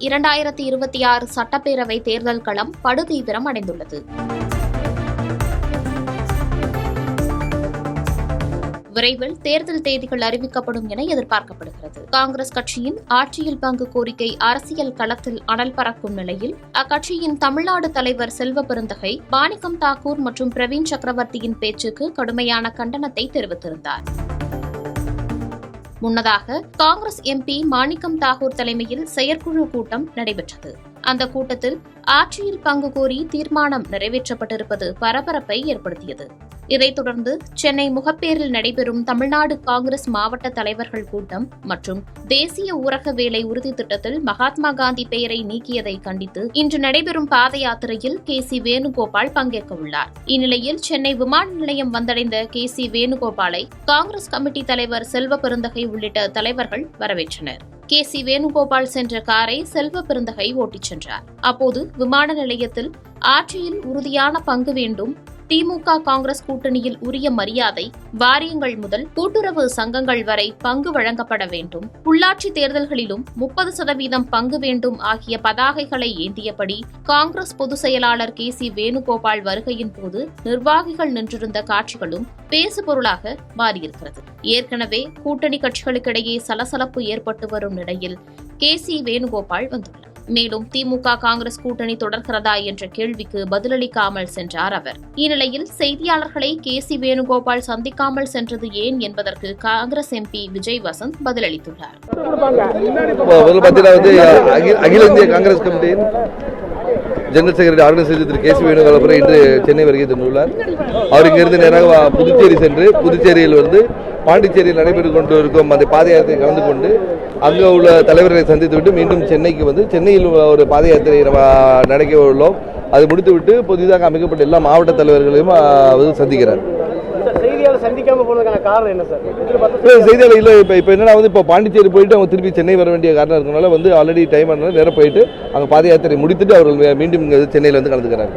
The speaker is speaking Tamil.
2026 சட்டப்பேரவை தேர்தல் களம் படுதீவிரம் அடைந்துள்ளது. விரைவில் தேர்தல் தேதிகள் அறிவிக்கப்படும் என எதிர்பார்க்கப்படுகிறது. காங்கிரஸ் கட்சியின் ஆட்சியில் பங்கு கோரிக்கை அரசியல் களத்தில் அனல் பறக்கும் நிலையில் அக்கட்சியின் தமிழ்நாடு தலைவர் செல்வ பெருந்தகை, மாணிக்கம் தாக்கூர் மற்றும் பிரவீன் சக்கரவர்த்தியின் பேச்சுக்கு கடுமையான கண்டனத்தை தெரிவித்திருந்தார். முன்னதாக காங்கிரஸ் எம்பி மாணிக்கம் தாக்கூர் தலைமையில் செயற்குழு கூட்டம் நடைபெற்றது. அந்த கூட்டத்தில் ஆட்சியில் பங்கு கோரி தீர்மானம் நிறைவேற்றப்பட்டிருப்பது பரபரப்பை ஏற்படுத்தியது. இதைத் தொடர்ந்து சென்னை முகப்பேரில் நடைபெறும் தமிழ்நாடு காங்கிரஸ் மாவட்ட தலைவர்கள் கூட்டம் மற்றும் தேசிய ஊரக வேலை உறுதி திட்டத்தில் மகாத்மா காந்தி பெயரை நீக்கியதை கண்டித்து இன்று நடைபெறும் பாத யாத்திரையில் கே.சி. வேணுகோபால் பங்கேற்க உள்ளார். இந்நிலையில் சென்னை விமான நிலையம் வந்தடைந்த கே.சி. வேணுகோபாலை காங்கிரஸ் கமிட்டி தலைவர் செல்வ பெருந்தகை உள்ளிட்ட தலைவர்கள் வரவேற்றனர். கே.சி. வேணுகோபால் சென்ற காரை செல்வ பெருந்தகை ஓட்டிச் சென்றார். அப்போது விமான நிலையத்தில் ஆட்சியில் உறுதியான பங்கு வேண்டும், திமுக காங்கிரஸ் கூட்டணியில் உரிய மரியாதை, வாரியங்கள் முதல் கூட்டுறவு சங்கங்கள் வரை பங்கு வழங்கப்பட வேண்டும், உள்ளாட்சி தேர்தல்களிலும் 30% பங்கு வேண்டும் ஆகிய பதாகைகளை ஏந்தியபடி காங்கிரஸ் பொதுச் செயலாளர் கே.சி. வேணுகோபால் வருகையின் போது நிர்வாகிகள் நின்றிருந்த காட்சிகளும் பேசுபொருளாக மாறியிருக்கிறது. ஏற்கனவே கூட்டணி கட்சிகளுக்கிடையே சலசலப்பு ஏற்பட்டு வரும் நிலையில் கே.சி. வேணுகோபால் வந்துள்ளார். மேலும் திமுக காங்கிரஸ் கூட்டணி தொடர்கிறதா என்ற கேள்விக்கு பதிலளிக்காமல் சென்றார் அவர். இந்நிலையில் செய்தியாளர்களை கே.சி. வேணுகோபால் சந்திக்காமல் சென்றது ஏன் என்பதற்கு காங்கிரஸ் எம்பி விஜய் வசந்த் பதிலளித்துள்ளார். அகில இந்திய காங்கிரஸ் கமிட்டியின் ஜெனரல் செக்ரட்டரி ஆர்கனைசேஷன் திரு கே.சி. வேணுகோபால் இன்று சென்னை வருகை தந்துள்ளார். அவர் இங்கிருந்து நேராக புதுச்சேரி சென்று புதுச்சேரியில் பாண்டிச்சேரியில் நடைபெற்றுக் கொண்டிருக்கும் அந்த பாத யாத்திரை கலந்து கொண்டு அங்கே உள்ள தலைவர்களை சந்தித்துவிட்டு மீண்டும் சென்னைக்கு வந்து சென்னையில் ஒரு பாத யாத்திரை நடக்க உள்ளோம். அதை முடித்துவிட்டு புதிதாக அமைக்கப்பட்ட எல்லா மாவட்ட தலைவர்களையும் சந்திக்கிறார். செய்தியாளர் இல்லை, இப்போ என்னன்னா இப்போ பாண்டிச்சேரி போயிட்டு அவங்க திருப்பி சென்னை வர வேண்டிய காரணம் இருக்கனால ஆல்ரெடி டைம் நேரம் போயிட்டு அங்கே பாத யாத்திரை முடித்துட்டு அவர்கள் மீண்டும் சென்னையில் கலந்துக்கிறாங்க.